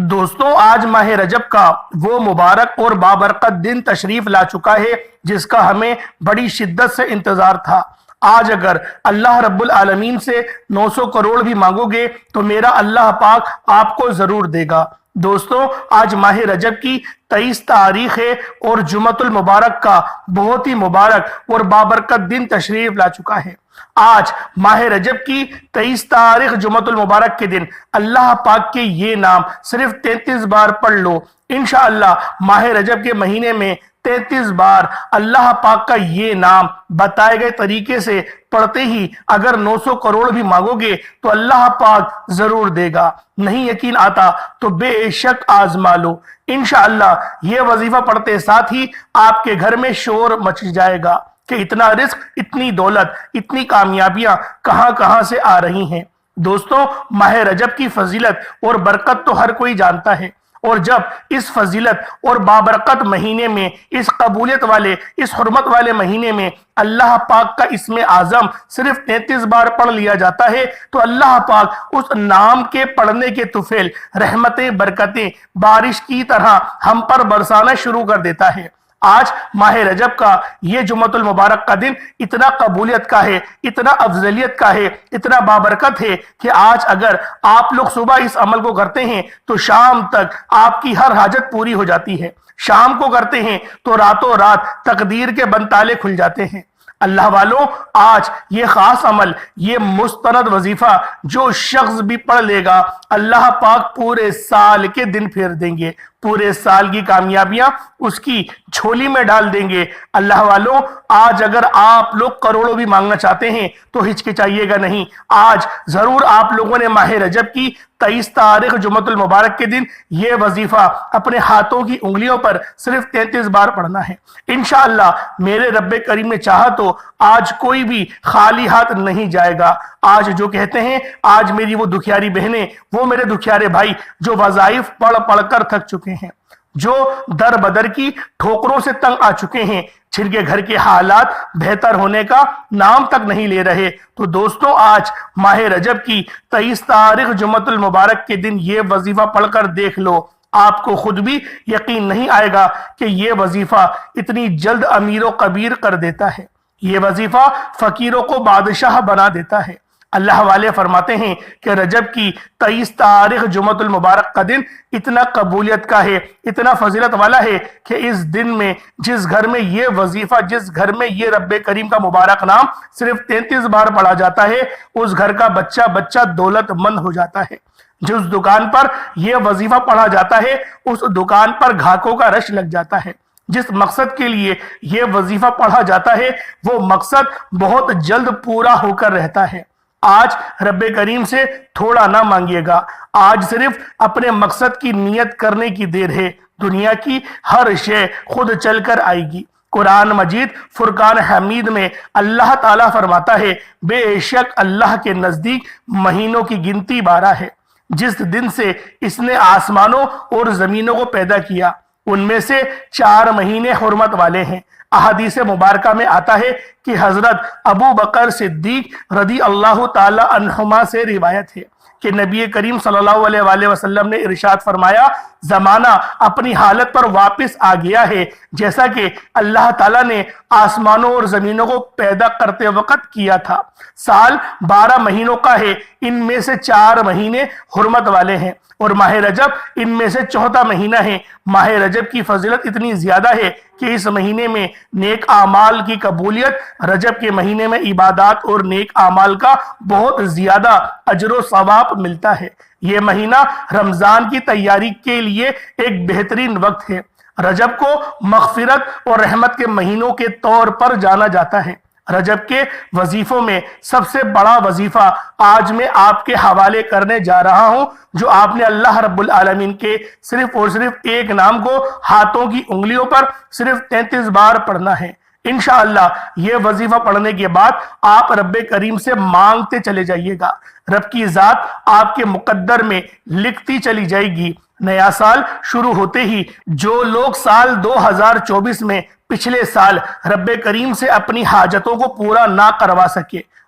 دوستوں آج ماہ رجب کا وہ مبارک اور بابرکت دن تشریف لا چکا ہے جس کا ہمیں بڑی شدت سے انتظار تھا۔ آج اگر اللہ رب العالمین سے 900 کروڑ بھی مانگو گے تو میرا اللہ پاک آپ کو ضرور دے گا۔ دوستوں آج ماہ رجب کی 23 تاریخ ہے اور جمعۃ المبارک کا بہت ہی مبارک اور بابرکت دن تشریف لا چکا ہے۔ آج ماہ رجب کی 23 تاریخ جمعۃ المبارک کے دن اللہ پاک کے یہ نام صرف 33 بار پڑھ لو، انشاءاللہ ماہ رجب کے مہینے میں 33 بار اللہ پاک کا یہ نام بتائے گئے طریقے سے پڑھتے ہی اگر 900 کروڑ بھی مانگو گے تو اللہ پاک ضرور دے گا۔ نہیں یقین آتا تو بے شک آزما لو، انشاءاللہ یہ وظیفہ پڑھتے ساتھ ہی آپ کے گھر میں شور مچ جائے گا کہ اتنا رزق، اتنی دولت، اتنی کامیابیاں کہاں کہاں سے آ رہی ہیں۔ دوستوں ماہ رجب کی فضیلت اور برکت تو ہر کوئی جانتا ہے، اور جب اس فضیلت اور بابرکت مہینے میں، اس قبولیت والے، اس حرمت والے مہینے میں اللہ پاک کا اسم اعظم صرف 33 بار پڑھ لیا جاتا ہے تو اللہ پاک اس نام کے پڑھنے کے طفیل رحمتیں، برکتیں بارش کی طرح ہم پر برسانا شروع کر دیتا ہے۔ آج ماہ رجب کا یہ جمعۃ المبارک کا دن اتنا قبولیت کا ہے، اتنا افضلیت کا ہے، اتنا بابرکت ہے کہ آج اگر آپ لوگ صبح اس عمل کو کرتے ہیں تو شام تک آپ کی ہر حاجت پوری ہو جاتی ہے۔ شام کو کرتے ہیں تو راتوں رات تقدیر کے بند تالے کھل جاتے ہیں۔ اللہ والوں آج یہ خاص عمل، یہ مستند وظیفہ جو شخص بھی پڑھ لے گا اللہ پاک پورے سال کے دن پھیر دیں گے، پورے سال کی کامیابیاں اس کی جھولی میں ڈال دیں گے۔ اللہ والوں آج اگر آپ لوگ کروڑوں بھی مانگنا چاہتے ہیں تو ہچکچائیے گا نہیں، آج ضرور آپ لوگوں نے ماہ رجب کی 23 تاریخ جمعۃ المبارک کے دن یہ وظیفہ اپنے ہاتھوں کی انگلیوں پر صرف 33 بار پڑھنا ہے۔ انشاءاللہ میرے رب کریم نے چاہا تو آج کوئی بھی خالی ہاتھ نہیں جائے گا۔ آج جو کہتے ہیں آج میری وہ دکھیاری بہنیں، وہ میرے دکھیارے بھائی جو وظائف پڑھ پڑھ کر تھک چکے ہیں، جو در بدر کی ٹھوکروں سے تنگ آ چکے ہیں، جن کے گھر کے حالات بہتر ہونے کا نام تک نہیں لے رہے، تو دوستوں آج ماہ رجب کی 23 تاریخ جمعۃ المبارک کے دن یہ وظیفہ پڑھ کر دیکھ لو، آپ کو خود بھی یقین نہیں آئے گا کہ یہ وظیفہ اتنی جلد امیر و کبیر کر دیتا ہے، یہ وظیفہ فقیروں کو بادشاہ بنا دیتا ہے۔ اللہ والے فرماتے ہیں کہ رجب کی 23 تاریخ جمعۃ المبارک کا دن اتنا قبولیت کا ہے، اتنا فضیلت والا ہے کہ اس دن میں جس گھر میں یہ وظیفہ، جس گھر میں یہ رب کریم کا مبارک نام صرف 33 بار پڑھا جاتا ہے، اس گھر کا بچہ بچہ دولت مند ہو جاتا ہے۔ جس دکان پر یہ وظیفہ پڑھا جاتا ہے اس دکان پر گھاٹوں کا رش لگ جاتا ہے۔ جس مقصد کے لیے یہ وظیفہ پڑھا جاتا ہے وہ مقصد بہت جلد پورا ہو کر رہتا ہے۔ آج رب کریم سے تھوڑا نہ مانگیے گا، آج صرف اپنے مقصد کی نیت کرنے کی دیر ہے، دنیا کی ہر شے خود چل کر آئے گی۔ قرآن مجید فرقان حمید میں اللہ تعالیٰ فرماتا ہے بے شک اللہ کے نزدیک مہینوں کی گنتی 12 ہے، جس دن سے اس نے آسمانوں اور زمینوں کو پیدا کیا ان میں سے 4 مہینے حرمت والے ہیں۔ احادیث مبارکہ میں آتا ہے کہ حضرت ابو بکر صدیق رضی اللہ تعالی عنہما سے روایت ہے کہ نبی کریم صلی اللہ علیہ وآلہ وسلم نے ارشاد فرمایا زمانہ اپنی حالت پر واپس آ گیا ہے جیسا کہ اللہ تعالیٰ نے آسمانوں اور زمینوں کو پیدا کرتے وقت کیا تھا۔ سال 12 مہینوں کا ہے، ان میں سے 4 مہینے حرمت والے ہیں اور ماہ رجب ان میں سے 4تھا مہینہ ہے۔ ماہ رجب کی فضیلت اتنی زیادہ ہے کہ اس مہینے میں نیک اعمال کی قبولیت، رجب کے مہینے میں عبادات اور نیک اعمال کا بہت زیادہ اجر و ثواب ملتا ہے۔ یہ مہینہ رمضان کی تیاری کے لیے ایک بہترین وقت ہے۔ رجب کو مغفرت اور رحمت کے مہینوں کے طور پر جانا جاتا ہے۔ رجب کے وظیفوں میں سب سے بڑا وظیفہ آج میں آپ کے حوالے کرنے جا رہا ہوں، جو آپ نے اللہ رب العالمین کے صرف اور صرف ایک نام کو ہاتھوں کی انگلیوں پر صرف 33 بار پڑھنا ہے۔ انشاءاللہ یہ وظیفہ پڑھنے کے بعد آپ رب کریم سے مانگتے چلے جائیے گا، رب کی ذات آپ کے مقدر میں لکھتی چلی جائے گی۔ نیا سال شروع ہوتے ہی جو لوگ سال 2024 میں پچھلے سال رب کریم سے اپنی حاجتوں کو پورا نہ کروا سکے،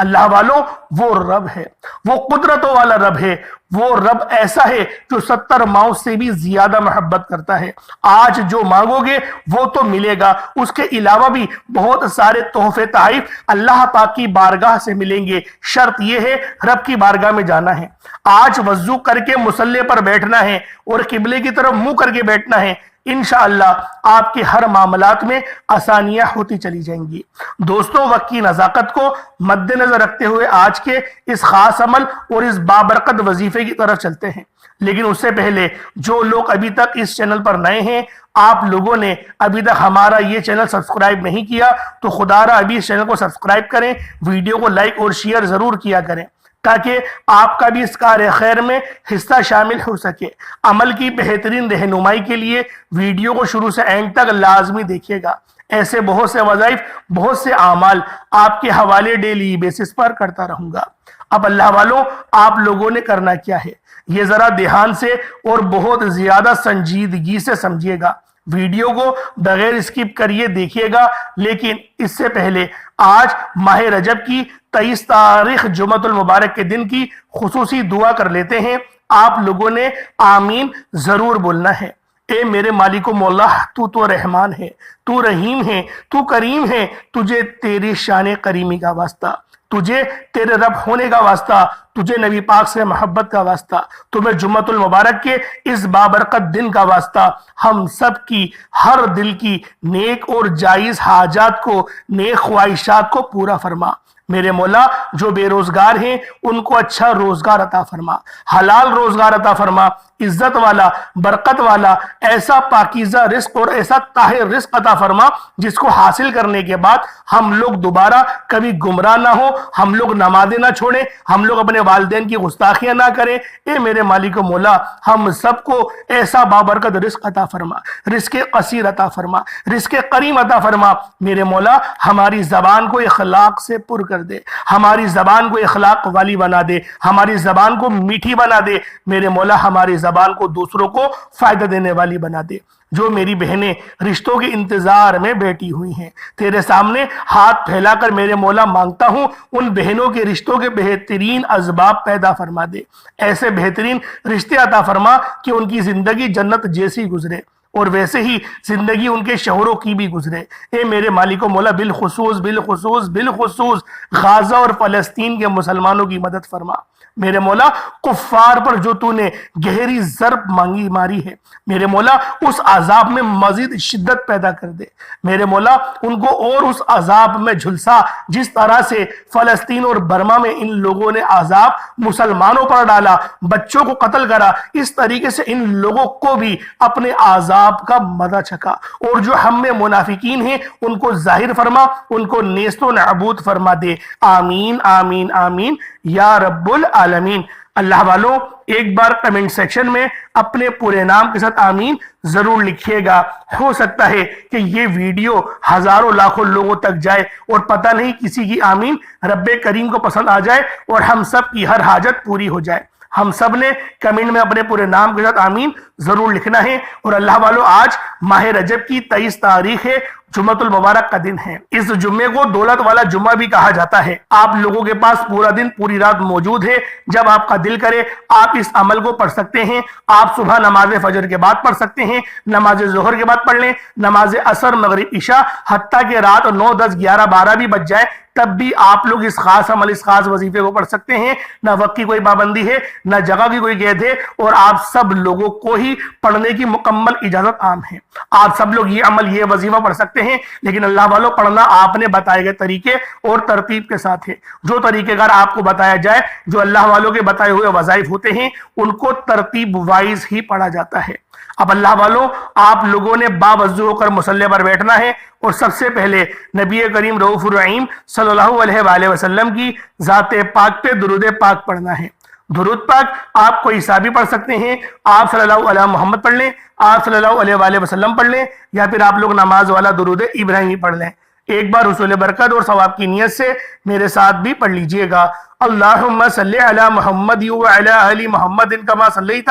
اللہ والوں وہ رب ہے، وہ قدرتوں والا رب ہے، وہ رب ایسا ہے جو 70 ماؤں سے بھی زیادہ محبت کرتا ہے۔ آج جو مانگو گے وہ تو ملے گا، اس کے علاوہ بھی بہت سارے تحفے تحائف اللہ پاک کی بارگاہ سے ملیں گے۔ شرط یہ ہے رب کی بارگاہ میں جانا ہے، آج وضو کر کے مصلی پر بیٹھنا ہے اور قبلے کی طرف منہ کر کے بیٹھنا ہے۔ انشاءاللہ آپ کے ہر معاملات میں آسانیاں ہوتی چلی جائیں گی۔ دوستوں، وقت کی نزاکت کو مد نظر رکھتے ہوئے آج کے اس خاص عمل اور اس بابرکت وظیفے کی طرف چلتے ہیں، لیکن اس سے پہلے جو لوگ ابھی تک اس چینل پر نئے ہیں، آپ لوگوں نے ابھی تک ہمارا یہ چینل سبسکرائب نہیں کیا تو خدا را ابھی اس چینل کو سبسکرائب کریں، ویڈیو کو لائک اور شیئر ضرور کیا کریں تاکہ آپ کا بھی اس کار خیر میں حصہ شامل ہو سکے۔ عمل کی بہترین رہنمائی کے لیے ویڈیو کو شروع سے اینڈ تک لازمی دیکھیے گا۔ ایسے بہت سے وظائف، بہت سے اعمال آپ کے حوالے ڈیلی بیسس پر کرتا رہوں گا۔ اب اللہ والوں، آپ لوگوں نے کرنا کیا ہے یہ ذرا دھیان سے اور بہت زیادہ سنجیدگی سے سمجھیے گا۔ ویڈیو کو بغیر اسکپ کریے دیکھیے گا، لیکن اس سے پہلے آج ماہ رجب کی 23 تاریخ جمعۃ المبارک کے دن کی خصوصی دعا کر لیتے ہیں۔ آپ لوگوں نے آمین ضرور بولنا ہے۔ اے میرے مالک و مولا، تو رحمان ہے، تو رحیم ہے، تو کریم ہے، تجھے تیری شان کریمی کا واسطہ، تجھے تیرے رب ہونے کا واسطہ، تجھے نبی پاک سے محبت کا واسطہ، تمہیں جمعۃ المبارک کے اس بابرکت دن کا واسطہ، ہم سب کی ہر دل کی نیک اور جائز حاجات کو، نیک خواہشات کو پورا فرما۔ میرے مولا، جو بے روزگار ہیں ان کو اچھا روزگار عطا فرما، حلال روزگار عطا فرما، عزت والا، برکت والا، ایسا پاکیزہ رزق اور ایسا طاہر رزق عطا فرما جس کو حاصل کرنے کے بعد ہم لوگ دوبارہ کبھی گمراہ نہ ہو، ہم لوگ نمازیں نہ چھوڑیں، ہم لوگ اپنے والدین کی گستاخیاں نہ کریں۔ اے میرے مالک و مولا، ہم سب کو ایسا بابرکت رزق عطا فرما، رزق قصیر عطا فرما، رزق کریم عطا فرما۔ میرے مولا، ہماری زبان کو اخلاق سے پر کر دے، ہماری زبان کو اخلاق والی بنا دے، ہماری زبان کو میٹھی بنا دے۔ میرے مولا، ہماری زبان کو دوسروں کو فائدہ دینے والی بنا دے۔ جو میری بہنیں رشتوں کے انتظار میں بیٹھی ہوئی ہیں، تیرے سامنے ہاتھ پھیلا کر میرے مولا مانگتا ہوں، ان بہنوں کے رشتوں کے بہترین اسباب پیدا فرما دے، ایسے بہترین رشتے عطا فرما کہ ان کی زندگی جنت جیسی گزرے اور ویسے ہی زندگی ان کے شوہروں کی بھی گزرے۔ اے میرے مالک و مولا، بالخصوص غازہ اور فلسطین کے مسلمانوں کی مدد فرما۔ میرے مولا، کفار پر جو تو نے گہری ضرب ماری ہے، میرے مولا اس عذاب میں مزید شدت پیدا کر دے۔ میرے مولا، ان کو اور اس عذاب میں جھلسا جس طرح سے فلسطین اور برما میں ان لوگوں نے عذاب مسلمانوں پر ڈالا، بچوں کو قتل کرا، اس طریقے سے ان لوگوں کو بھی اپنے عذاب کا مزہ چکھا۔ اور جو ہم میں منافقین ہیں ان کو ظاہر فرما، ان کو نیست و نابود فرما دے۔ آمین آمین آمین یا رب العالمین۔ اللہ والوں، ایک بار کمنٹ سیکشن میں اپنے پورے نام کے ساتھ آمین ضرور لکھیے گا۔ ہو سکتا ہے کہ یہ ویڈیو ہزاروں لاکھوں لوگوں تک جائے اور پتہ نہیں کسی کی آمین رب کریم کو پسند آ جائے اور ہم سب کی ہر حاجت پوری ہو جائے۔ ہم سب نے کمنٹ میں اپنے پورے نام کے ساتھ آمین ضرور لکھنا ہے۔ اور اللہ والوں، آج ماہ رجب کی 23 تاریخ ہے، جمعۃ المبارک کا دن ہے۔ اس جمعے کو دولت والا جمعہ بھی کہا جاتا ہے۔ آپ لوگوں کے پاس پورا دن، پوری رات موجود ہے۔ جب آپ کا دل کرے آپ اس عمل کو پڑھ سکتے ہیں۔ آپ صبح نماز فجر کے بعد پڑھ سکتے ہیں، نماز ظہر کے بعد پڑھ لیں، نماز عصر، مغرب، عشاء، حتیٰ کہ رات 9، 10، 11، 12 بھی بج جائے تب بھی آپ لوگ اس خاص عمل، اس خاص وظیفے کو پڑھ سکتے ہیں۔ نہ وقت کی کوئی پابندی ہے، نہ جگہ کی کوئی قید ہے، اور آپ سب لوگوں کو ہی پڑھنے کی مکمل اجازت عام ہے۔ آپ سب لوگ یہ عمل، یہ وظیفہ پڑھ سکتے ہیں، لیکن اللہ والوں، پڑھنا آپ نے بتائے گئے طریقے اور ترتیب کے ساتھ ہے۔ جو طریقہ کار آپ کو بتایا جائے، جو اللہ والوں کے بتائے ہوئے وظائف ہوتے ہیں، ان کو ترتیب وائز ہی پڑھا جاتا ہے۔ اب اللہ والوں، آپ لوگوں نے باوضو ہو کر مصلی پر بیٹھنا ہے اور سب سے پہلے نبی کریم رؤوف الرحیم صلی اللہ علیہ وآلہ وسلم کی ذات پاک پہ درود پاک پڑھنا ہے۔ درود پاک آپ کوئی سا بھی پڑھ سکتے ہیں۔ آپ صلی اللہ علیہ محمد پڑھ لیں، آپ صلی اللہ علیہ وآلہ وسلم پڑھ لیں، یا پھر آپ لوگ نماز والا درود ابراہیمی پڑھ لیں۔ ایک بار حصول برکت اور ثواب کی نیت سے میرے ساتھ بھی پڑھ لیجئے گا۔ اللہم صلی علی محمد وعلی آل محمد کما صلیت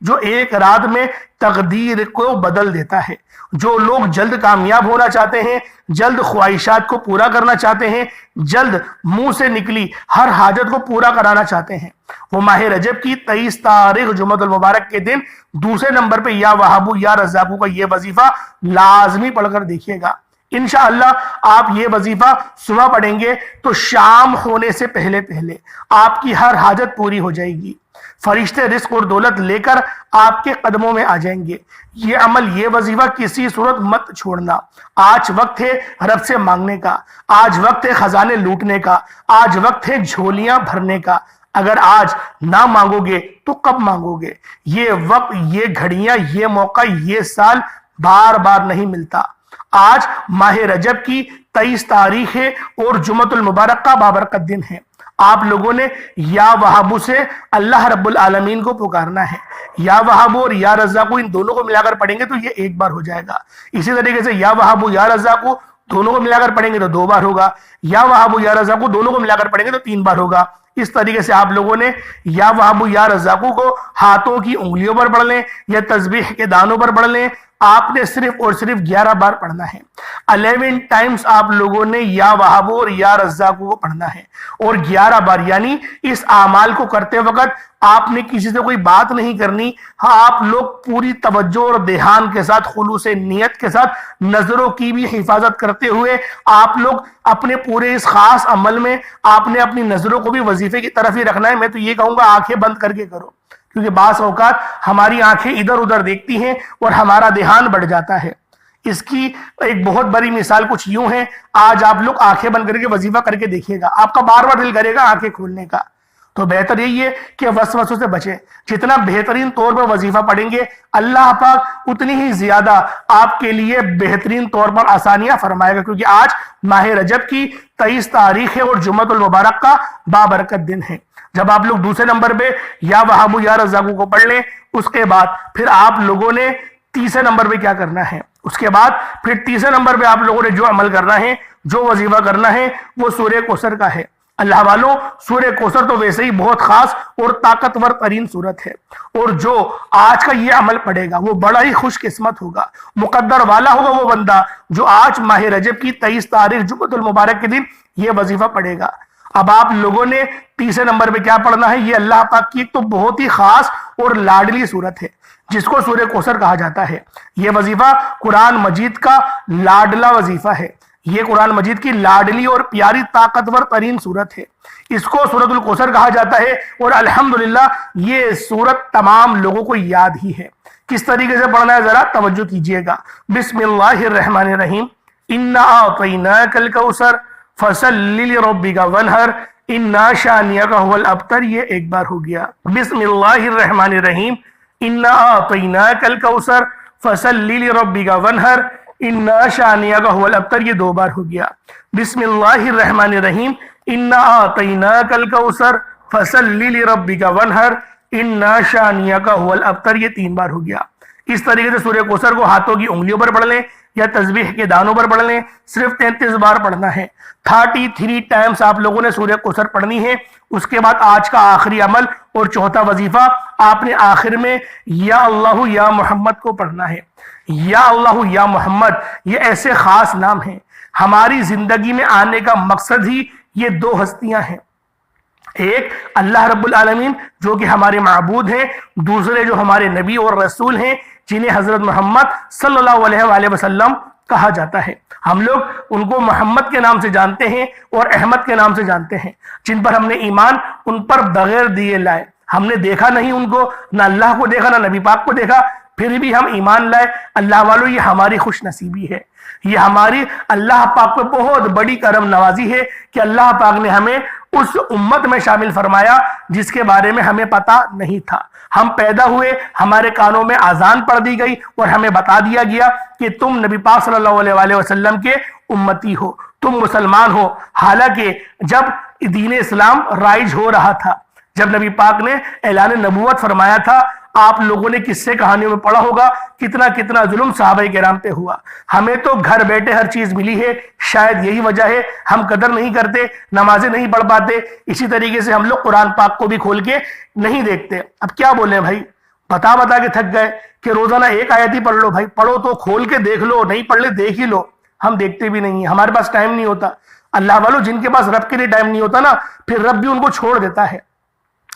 جو ایک رات میں تقدیر کو بدل دیتا ہے۔ جو لوگ جلد کامیاب ہونا چاہتے ہیں، جلد خواہشات کو پورا کرنا چاہتے ہیں، جلد منہ سے نکلی ہر حاجت کو پورا کرانا چاہتے ہیں، وہ ماہ رجب کی 23 تاریخ جمعۃ المبارک کے دن دوسرے نمبر پہ یا وہابو یا رزاقو کا یہ وظیفہ لازمی پڑھ کر دیکھیے گا۔ انشاءاللہ آپ یہ وظیفہ صبح پڑھیں گے تو شام ہونے سے پہلے آپ کی ہر حاجت پوری ہو جائے گی، فرشتے رزق اور دولت لے کر آپ کے قدموں میں آ جائیں گے۔ یہ عمل، یہ وظیفہ کسی صورت مت چھوڑنا۔ آج وقت ہے رب سے مانگنے کا، آج وقت ہے خزانے لوٹنے کا، آج وقت ہے جھولیاں بھرنے کا۔ اگر آج نہ مانگو گے تو کب مانگو گے؟ یہ وقت، یہ گھڑیاں، یہ موقع، یہ سال بار بار نہیں ملتا۔ آج ماہ رجب کی 23 تاریخ ہے اور جمعۃ المبارک کا بابرکت دن ہے۔ آپ لوگوں نے یا وہابو سے اللہ رب العالمین کو پکارنا ہے۔ یا وہابو اور یا رزاقو ان دونوں کو ملا کر پڑھیں گے تو یہ ایک بار ہو جائے گا۔ اسی طریقے سے یا وہابو یا رزاقو دونوں کو ملا کر پڑھیں گے تو 2 بار ہوگا۔ یا وہابو یا رزاقو دونوں کو ملا کر پڑھیں گے تو 3 بار ہوگا۔ اس طریقے سے آپ لوگوں نے یا وہابو یا رزاقو کو ہاتھوں کی انگلیوں پر پڑھ لیں یا تسبیح کے دانوں پر پڑھ لیں۔ آپ نے صرف اور صرف 11 بار پڑھنا ہے۔ 11 ٹائمز آپ لوگوں نے یا وہابو اور یا رزاقو کو پڑھنا ہے، اور 11 بار، یعنی اس اعمال کو کرتے وقت آپ نے کسی سے کوئی بات نہیں کرنی۔ ہاں، آپ لوگ پوری توجہ اور دھیان کے ساتھ، خلوص نیت کے ساتھ، نظروں کی بھی حفاظت کرتے ہوئے آپ لوگ اپنے پورے اس خاص عمل میں آپ نے اپنی نظروں کو بھی وظیفے کی طرف ہی رکھنا ہے۔ میں تو یہ کہوں گا آنکھیں بند کر کے کرو، کیونکہ بعض اوقات ہماری آنکھیں ادھر ادھر دیکھتی ہیں اور ہمارا دھیان بڑھ جاتا ہے۔ اس کی ایک بہت بڑی مثال کچھ یوں ہے، آج آپ لوگ آنکھیں بند کر کے وظیفہ کر کے دیکھیے گا، آپ کا بار بار دل کرے گا آنکھیں کھولنے کا۔ تو بہتر یہی ہے کہ وسوسوں سے بچیں۔ جتنا بہترین طور پر وظیفہ پڑھیں گے، اللہ پاک اتنی ہی زیادہ آپ کے لیے بہترین طور پر آسانیاں فرمائے گا، کیونکہ آج ماہ رجب کی 23 تاریخ ہے اور جمعۃ المبارک کا بابرکت دن ہے۔ جب آپ لوگ دوسرے نمبر پہ یا وہابو یا رزاقو کو پڑھ لیں، اس کے بعد پھر آپ لوگوں نے تیسرے نمبر پہ کیا کرنا ہے؟ اس کے بعد پھر تیسرے نمبر پہ آپ لوگوں نے جو عمل کرنا ہے، جو وظیفہ کرنا ہے، وہ سورہ کوثر کا ہے۔ اللہ والوں، سورہ کوثر تو ویسے ہی بہت خاص اور طاقتور ترین سورت ہے، اور جو آج کا یہ عمل پڑھے گا وہ بڑا ہی خوش قسمت ہوگا، مقدر والا ہوگا وہ بندہ جو آج ماہ رجب کی 23 تاریخ جمعۃ المبارک کے دن یہ وظیفہ پڑھے گا۔ اب آپ لوگوں نے تیسرے نمبر پہ کیا پڑھنا ہے؟ یہ اللہ پاک کی ایک تو بہت ہی خاص اور لاڈلی سورت ہے جس کو سورہ کوثر کہا جاتا ہے۔ یہ وظیفہ قرآن مجید کا لاڈلا وظیفہ ہے۔ یہ قرآن مجید کی لاڈلی اور پیاری طاقتور ترین سورت ہے۔ اس کو سورۃ الکوثر کہا جاتا ہے، اور الحمدللہ یہ سورت تمام لوگوں کو یاد ہی ہے۔ کس طریقے سے پڑھنا ہے ذرا توجہ کیجئے گا۔ بسم اللہ الرحمن الرحیم، انا اعطیناک الکوثر فصلی لربک وانحر انا شانئک هو الابتر۔ یہ ایک بار ہو گیا۔ بسم اللہ الرحمن الرحیم، انا اعطیناک الکوثر فصلی لربک وانحر انا شانئک هو الابتر۔ یہ 2 بار ہو گیا۔ بسم اللہ الرحمن الرحیم، انا اعطیناک الکوثر فصلی لربک وانحر انا شانئک هو الابتر۔ یہ 3 بار ہو گیا۔ اس طریقے سے سورہ کوثر کو ہاتھوں کی انگلیوں پر پڑھ لیں یا تسبیح کے دانوں پر پڑھ لیں، صرف 33 بار پڑھنا ہے۔ 33 ٹائمز آپ لوگوں نے سورہ کوثر پڑھنی ہے۔ اس کے بعد آج کا آخری عمل اور چوتھا وظیفہ، آپ نے آخر میں یا اللہ یا محمد کو پڑھنا ہے۔ یا اللہ یا محمد یہ ایسے خاص نام ہیں، ہماری زندگی میں آنے کا مقصد ہی یہ 2 ہستیاں ہیں، ایک اللہ رب العالمین جو کہ ہمارے معبود ہیں، دوسرے جو ہمارے نبی اور رسول ہیں جنہیں حضرت محمد صلی اللہ علیہ وآلہ وسلم کہا جاتا ہے۔ ہم لوگ ان کو محمد کے نام سے جانتے ہیں اور احمد کے نام سے جانتے ہیں، جن پر ہم نے ایمان ان پر بغیر دیے لائے۔ ہم نے دیکھا نہیں ان کو، نہ اللہ کو دیکھا نہ نبی پاک کو دیکھا، پھر بھی ہم ایمان لائے۔ اللہ والوں، یہ ہماری خوش نصیبی ہے، یہ ہماری اللہ پاک پہ بہت بڑی کرم نوازی ہے کہ اللہ پاک نے ہمیں اس امت میں شامل فرمایا جس کے بارے میں ہمیں پتا نہیں تھا۔ ہم پیدا ہوئے، ہمارے کانوں میں اذان پڑھ دی گئی اور ہمیں بتا دیا گیا کہ تم نبی پاک صلی اللہ علیہ وآلہ وسلم کے امتی ہو، تم مسلمان ہو۔ حالانکہ جب دین اسلام رائج ہو رہا تھا، جب نبی پاک نے اعلان نبوت فرمایا تھا، آپ لوگوں نے قصے کہانیوں میں پڑھا ہوگا کتنا کتنا ظلم صحابہ کرام پہ ہوا۔ ہمیں تو گھر بیٹھے ہر چیز ملی ہے، شاید یہی وجہ ہے ہم قدر نہیں کرتے، نمازیں نہیں پڑھ پاتے۔ اسی طریقے سے ہم لوگ قرآن پاک کو بھی کھول کے نہیں دیکھتے۔ اب کیا بولیں بھائی، بتا بتا کے تھک گئے کہ روزانہ ایک آیت ہی پڑھ لو بھائی، پڑھو تو کھول کے دیکھ لو، نہیں پڑھ لے دیکھ ہی لو. ہم دیکھتے بھی نہیں ہیں، ہمارے پاس ٹائم نہیں ہوتا. اللہ والوں جن کے پاس رب کے لیے ٹائم نہیں ہوتا نا، پھر رب بھی ان کو چھوڑ دیتا ہے.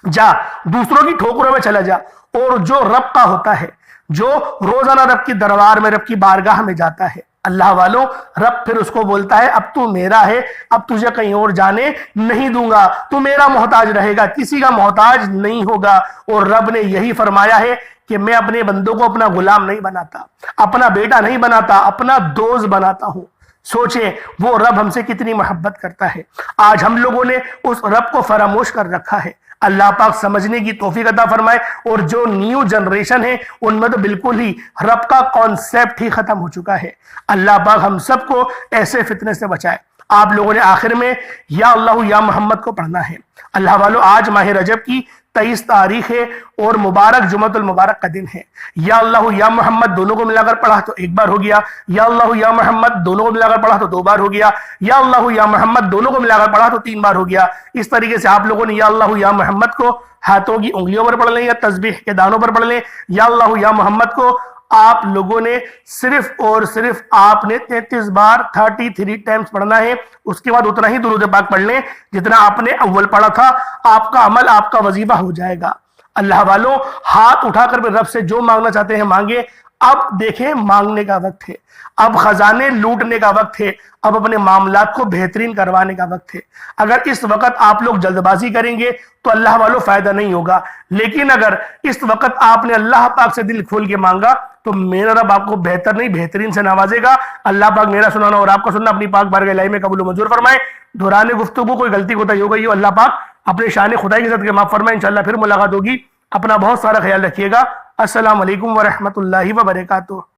جا دوسروں کی ٹھوکروں میں چلا جا، اور جو رب کا ہوتا ہے، جو روزانہ رب کی دربار میں، رب کی بارگاہ میں جاتا ہے، اللہ والوں رب پھر اس کو بولتا ہے اب تو میرا ہے، اب تجھے کہیں اور جانے نہیں دوں گا، تو میرا محتاج رہے گا، کسی کا محتاج نہیں ہوگا. اور رب نے یہی فرمایا ہے کہ میں اپنے بندوں کو اپنا غلام نہیں بناتا، اپنا بیٹا نہیں بناتا، اپنا دوست بناتا ہوں. سوچیں وہ رب ہم سے کتنی محبت کرتا ہے. آج ہم لوگوں نے اس رب کو فراموش کر رکھا ہے. اللہ پاک سمجھنے کی توفیق عطا فرمائے. اور جو نیو جنریشن ہے ان میں تو بالکل ہی رب کا کانسیپٹ ہی ختم ہو چکا ہے. اللہ پاک ہم سب کو ایسے فتنے سے بچائے. آپ لوگوں نے آخر میں یا اللہ یا محمد کو پڑھنا ہے. اللہ والو آج ماہ رجب کی 23 تاریخ ہے اور مبارک جمعۃ المبارک کا دن ہے. یا اللہ یا محمد دونوں کو ملا کر پڑھا تو ایک بار ہو گیا، یا اللہ یا محمد دونوں کو ملا کر پڑھا تو 2 بار ہو گیا، یا اللہ یا محمد دونوں کو ملا کر پڑھا تو 3 بار ہو گیا. اس طریقے سے آپ لوگوں نے یا اللہ یا محمد کو ہاتھوں کی انگلیوں پر پڑھ لیں یا تسبیح کے دانوں پر پڑھ لیں. یا اللہ یا محمد کو آپ لوگوں نے صرف اور صرف آپ نے 33 بار 33 ٹائمز پڑھنا ہے. اس کے بعد اتنا ہی درود پاک پڑھ لیں جتنا آپ نے اول پڑھا تھا. آپ کا عمل آپ کا وظیفہ ہو جائے گا. اللہ والوں ہاتھ اٹھا کر رب سے جو مانگنا چاہتے ہیں مانگے. اب دیکھیں مانگنے کا وقت ہے، اب خزانے لوٹنے کا وقت ہے، اب اپنے معاملات کو بہترین کروانے کا وقت ہے. اگر اس وقت آپ لوگ جلد بازی کریں گے تو اللہ والوں فائدہ نہیں ہوگا. لیکن اگر اس وقت آپ نے اللہ پاک سے دل کھول کے مانگا تو میرا رب آپ کو بہتر نہیں بہترین سے نوازے گا. اللہ پاک میرا سنانا اور آپ کا سننا اپنی پاک بارگاہ الہی میں قبول و منظور فرمائے. دوران گفتگو کوئی غلطی کوتاہی ہو گئی ہو اللہ پاک اپنے شان خدائی کے صدقے معاف فرمائے. انشاءاللہ پھر ملاقات ہوگی. اپنا بہت سارا خیال رکھیے گا. السلام علیکم ورحمۃ اللہ وبرکاتہ.